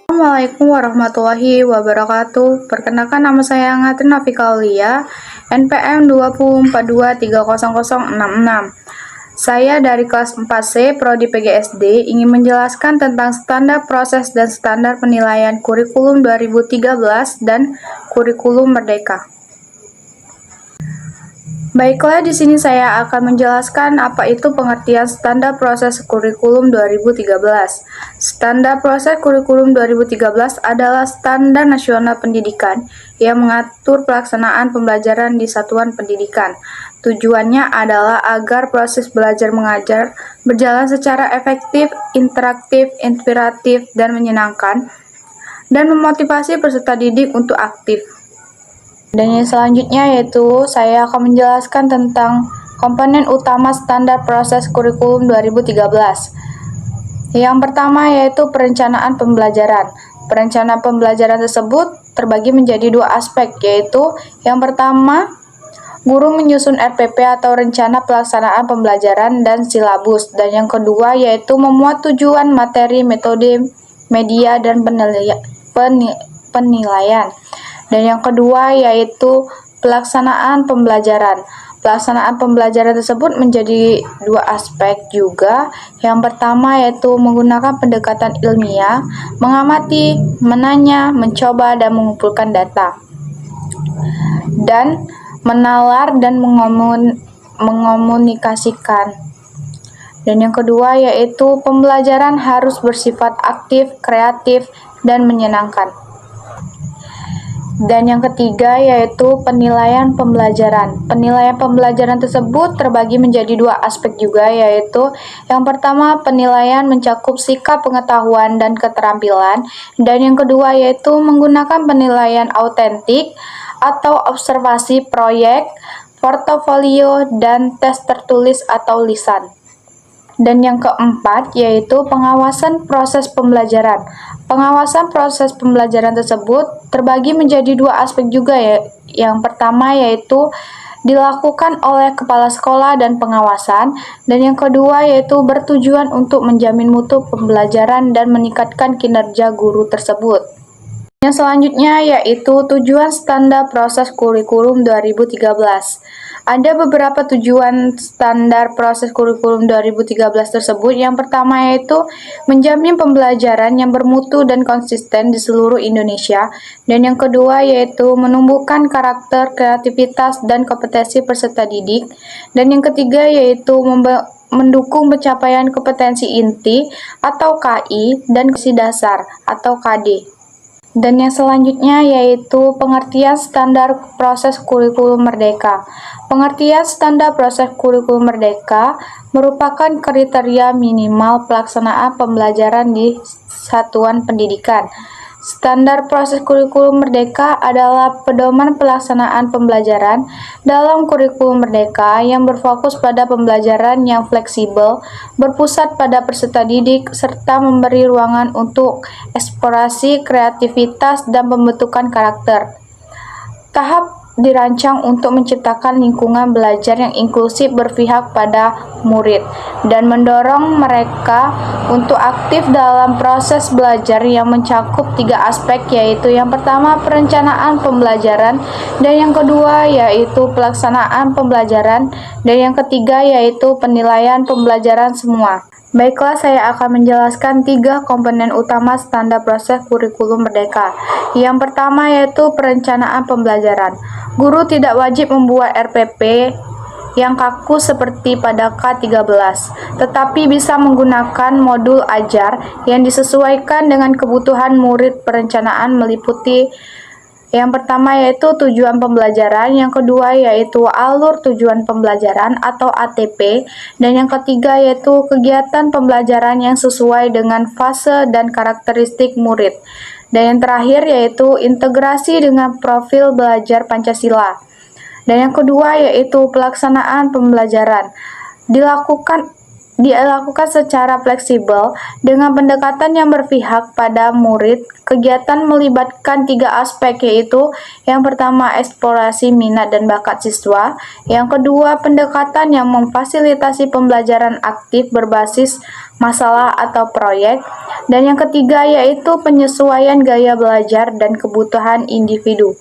Assalamualaikum warahmatullahi wabarakatuh. Perkenalkan, nama saya Ngatrin Nafika Aulia, NPM 2042300066. Saya dari kelas 4C Prodi PGSD ingin menjelaskan tentang standar proses dan standar penilaian kurikulum 2013 dan kurikulum Merdeka. Baiklah, di sini saya akan menjelaskan apa itu pengertian standar proses kurikulum 2013. Standar proses kurikulum 2013 adalah standar nasional pendidikan yang mengatur pelaksanaan pembelajaran di satuan pendidikan. Tujuannya adalah agar proses belajar mengajar berjalan secara efektif, interaktif, inspiratif, dan menyenangkan, dan memotivasi peserta didik untuk aktif. Dan yang selanjutnya yaitu saya akan menjelaskan tentang komponen utama standar proses kurikulum 2013. Yang pertama yaitu perencanaan pembelajaran. Perencanaan pembelajaran tersebut terbagi menjadi dua aspek, yaitu yang pertama, guru menyusun RPP atau rencana pelaksanaan pembelajaran dan silabus, dan yang kedua yaitu memuat tujuan, materi, metode, media, dan penilaian. Dan yang kedua yaitu pelaksanaan pembelajaran. Pelaksanaan pembelajaran tersebut menjadi dua aspek juga. Yang pertama yaitu menggunakan pendekatan ilmiah, mengamati, menanya, mencoba, dan mengumpulkan data. Dan menalar dan mengomunikasikan. Dan yang kedua yaitu pembelajaran harus bersifat aktif, kreatif, dan menyenangkan. Dan yang ketiga yaitu penilaian pembelajaran. Penilaian pembelajaran tersebut terbagi menjadi dua aspek juga, yaitu yang pertama penilaian mencakup sikap, pengetahuan, dan keterampilan, dan yang kedua yaitu menggunakan penilaian autentik atau observasi proyek, portofolio, dan tes tertulis atau lisan. Dan yang keempat yaitu pengawasan proses pembelajaran. Pengawasan proses pembelajaran tersebut terbagi menjadi dua aspek juga ya. Yang pertama yaitu dilakukan oleh kepala sekolah dan pengawasan, dan yang kedua yaitu bertujuan untuk menjamin mutu pembelajaran dan meningkatkan kinerja guru tersebut. Yang selanjutnya yaitu tujuan standar proses kurikulum 2013. Ada beberapa tujuan standar proses kurikulum 2013 tersebut. Yang pertama yaitu menjamin pembelajaran yang bermutu dan konsisten di seluruh Indonesia. Dan yang kedua yaitu menumbuhkan karakter, kreativitas, dan kompetensi peserta didik. Dan yang ketiga yaitu mendukung pencapaian kompetensi inti atau KI dan kompetensi dasar atau KD. Dan yang selanjutnya yaitu pengertian standar proses kurikulum Merdeka. Pengertian standar proses kurikulum Merdeka merupakan kriteria minimal pelaksanaan pembelajaran di satuan pendidikan. Standar proses kurikulum Merdeka adalah pedoman pelaksanaan pembelajaran dalam kurikulum Merdeka yang berfokus pada pembelajaran yang fleksibel, berpusat pada peserta didik, serta memberi ruangan untuk eksplorasi, kreativitas, dan pembentukan karakter. Tahap dirancang untuk menciptakan lingkungan belajar yang inklusif, berpihak pada murid, dan mendorong mereka untuk aktif dalam proses belajar yang mencakup tiga aspek, yaitu yang pertama perencanaan pembelajaran, dan yang kedua yaitu pelaksanaan pembelajaran, dan yang ketiga yaitu penilaian pembelajaran semua. Baiklah, saya akan menjelaskan tiga komponen utama standar proses kurikulum Merdeka. Yang pertama yaitu perencanaan pembelajaran. Guru tidak wajib membuat RPP yang kaku seperti pada K13, tetapi bisa menggunakan modul ajar yang disesuaikan dengan kebutuhan murid. Perencanaan meliputi yang pertama yaitu tujuan pembelajaran, yang kedua yaitu alur tujuan pembelajaran atau ATP, dan yang ketiga yaitu kegiatan pembelajaran yang sesuai dengan fase dan karakteristik murid. Dan yang terakhir yaitu integrasi dengan profil belajar Pancasila. Dan yang kedua yaitu pelaksanaan pembelajaran. Dilakukan dilakukan secara fleksibel dengan pendekatan yang berpihak pada murid. Kegiatan melibatkan 3 aspek, yaitu yang pertama eksplorasi minat dan bakat siswa, yang kedua pendekatan yang memfasilitasi pembelajaran aktif berbasis masalah atau proyek, dan yang ketiga yaitu penyesuaian gaya belajar dan kebutuhan individu.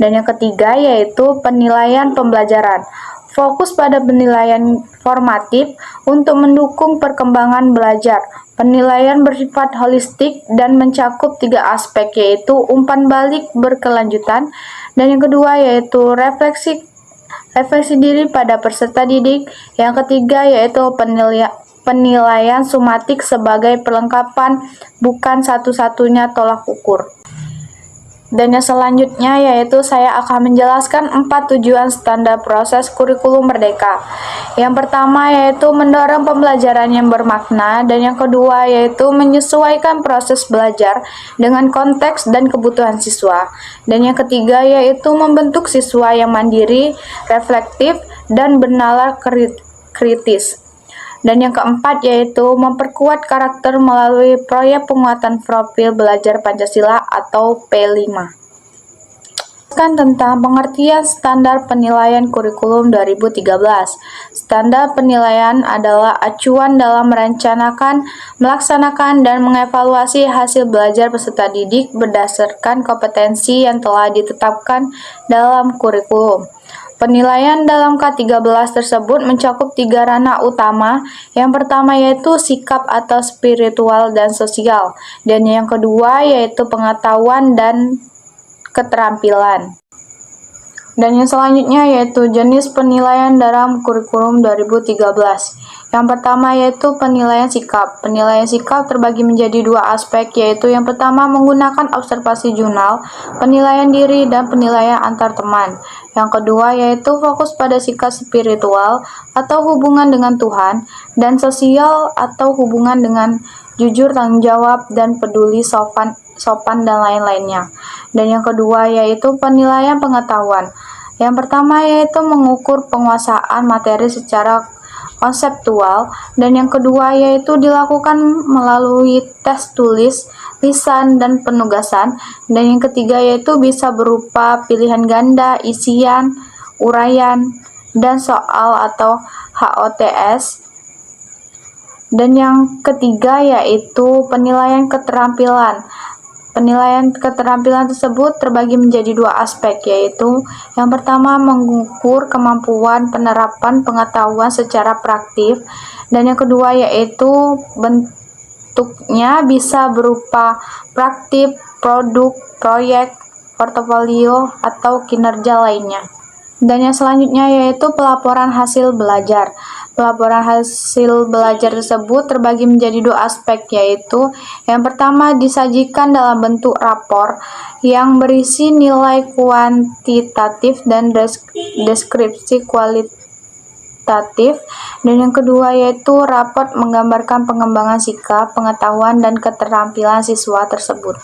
Dan yang ketiga yaitu penilaian pembelajaran. Fokus pada penilaian formatif untuk mendukung perkembangan belajar. Penilaian bersifat holistik dan mencakup 3 aspek, yaitu umpan balik berkelanjutan, dan yang kedua yaitu refleksi diri pada peserta didik, yang ketiga yaitu penilaian sumatik sebagai perlengkapan, bukan satu-satunya tolak ukur. Dan yang selanjutnya yaitu saya akan menjelaskan 4 tujuan standar proses kurikulum merdeka. Yang pertama yaitu mendorong pembelajaran yang bermakna, dan yang kedua yaitu menyesuaikan proses belajar dengan konteks dan kebutuhan siswa. Dan yang ketiga yaitu membentuk siswa yang mandiri, reflektif, dan bernalar kritis. Dan yang keempat yaitu memperkuat karakter melalui proyek penguatan profil belajar Pancasila atau P5. Tentang pengertian standar penilaian kurikulum 2013. Standar penilaian adalah acuan dalam merencanakan, melaksanakan, dan mengevaluasi hasil belajar peserta didik berdasarkan kompetensi yang telah ditetapkan dalam kurikulum. Penilaian dalam K13 tersebut mencakup 3 ranah utama. Yang pertama yaitu sikap atau spiritual dan sosial, dan yang kedua yaitu pengetahuan dan keterampilan. Dan yang selanjutnya yaitu jenis penilaian dalam kurikulum 2013. Yang pertama yaitu penilaian sikap. Penilaian sikap terbagi menjadi 2 aspek, yaitu yang pertama menggunakan observasi jurnal, penilaian diri, dan penilaian antar teman. Yang kedua yaitu fokus pada sikap spiritual atau hubungan dengan Tuhan, dan sosial atau hubungan dengan jujur, tanggung jawab, dan peduli, sopan dan lain-lainnya. Dan yang kedua yaitu penilaian pengetahuan. Yang pertama yaitu mengukur penguasaan materi secara konseptual, dan yang kedua yaitu dilakukan melalui tes tulis, lisan, dan penugasan, dan yang ketiga yaitu bisa berupa pilihan ganda, isian, uraian, dan soal atau HOTS. Dan yang ketiga yaitu penilaian keterampilan. Penilaian keterampilan tersebut terbagi menjadi 2 aspek, yaitu yang pertama mengukur kemampuan penerapan pengetahuan secara praktif, dan yang kedua yaitu bentuknya bisa berupa praktik, produk, proyek, portofolio, atau kinerja lainnya. Dan yang selanjutnya yaitu pelaporan hasil belajar. Pelaporan hasil belajar tersebut terbagi menjadi 2 aspek, yaitu yang pertama disajikan dalam bentuk rapor yang berisi nilai kuantitatif dan deskripsi kualitatif, dan yang kedua yaitu raport menggambarkan pengembangan sikap, pengetahuan, dan keterampilan siswa tersebut.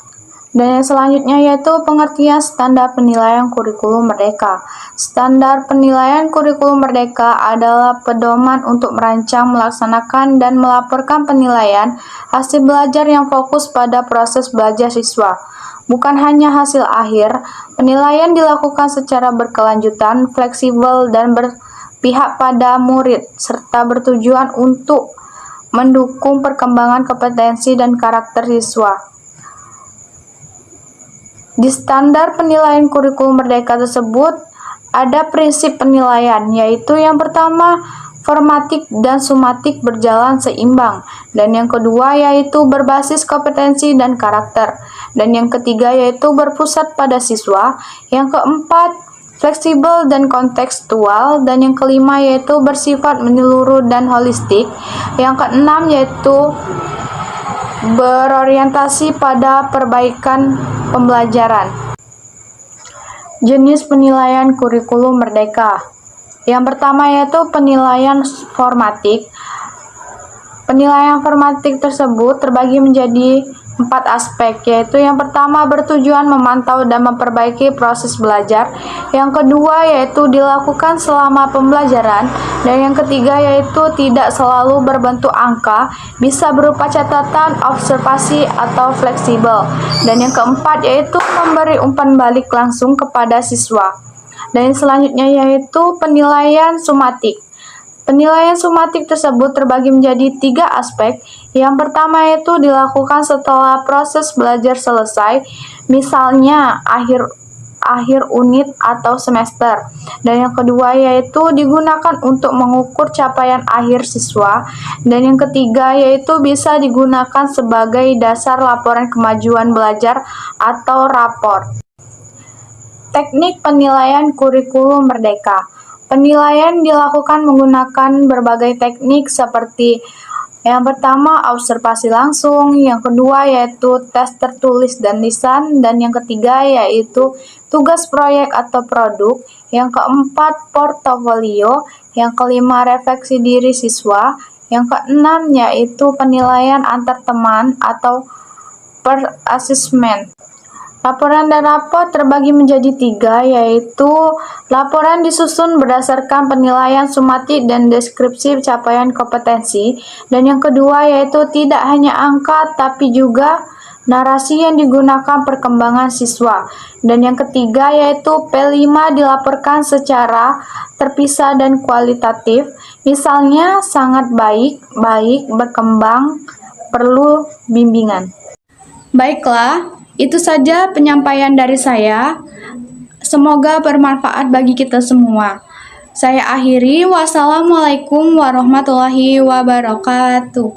Dan yang selanjutnya yaitu pengertian standar penilaian kurikulum merdeka. Standar penilaian kurikulum merdeka adalah pedoman untuk merancang, melaksanakan, dan melaporkan penilaian hasil belajar yang fokus pada proses belajar siswa. Bukan hanya hasil akhir, penilaian dilakukan secara berkelanjutan, fleksibel, dan berpihak pada murid, serta bertujuan untuk mendukung perkembangan kompetensi dan karakter siswa. Di standar penilaian kurikulum merdeka tersebut ada prinsip penilaian, yaitu yang pertama formatik dan sumatik berjalan seimbang, dan yang kedua yaitu berbasis kompetensi dan karakter, dan yang ketiga yaitu berpusat pada siswa, yang keempat fleksibel dan kontekstual, dan yang kelima yaitu bersifat menyeluruh dan holistik, yang keenam yaitu berorientasi pada perbaikan pembelajaran. Jenis penilaian kurikulum merdeka. Yang pertama yaitu penilaian formatik. Penilaian formatik tersebut terbagi menjadi 4 aspek, yaitu yang pertama bertujuan memantau dan memperbaiki proses belajar, yang kedua yaitu dilakukan selama pembelajaran, dan yang ketiga yaitu tidak selalu berbentuk angka, bisa berupa catatan, observasi, atau fleksibel, dan yang keempat yaitu memberi umpan balik langsung kepada siswa. Dan yang selanjutnya yaitu penilaian sumatik. Penilaian sumatik tersebut terbagi menjadi 3 aspek. Yang pertama yaitu dilakukan setelah proses belajar selesai, misalnya akhir unit atau semester. Dan yang kedua yaitu digunakan untuk mengukur capaian akhir siswa. Dan yang ketiga yaitu bisa digunakan sebagai dasar laporan kemajuan belajar atau rapor. Teknik penilaian kurikulum merdeka. Penilaian dilakukan menggunakan berbagai teknik seperti yang pertama observasi langsung, yang kedua yaitu tes tertulis dan lisan, dan yang ketiga yaitu tugas proyek atau produk, yang keempat portofolio, yang kelima refleksi diri siswa, yang keenam yaitu penilaian antar teman atau per assessment. Laporan dan rapor terbagi menjadi 3, yaitu laporan disusun berdasarkan penilaian sumatik dan deskripsi capaian kompetensi, dan yang kedua yaitu tidak hanya angka tapi juga narasi yang digunakan perkembangan siswa, dan yang ketiga yaitu P5 dilaporkan secara terpisah dan kualitatif, misalnya sangat baik, berkembang, perlu bimbingan. Baiklah, itu saja penyampaian dari saya. Semoga bermanfaat bagi kita semua. Saya akhiri. Wassalamualaikum warahmatullahi wabarakatuh.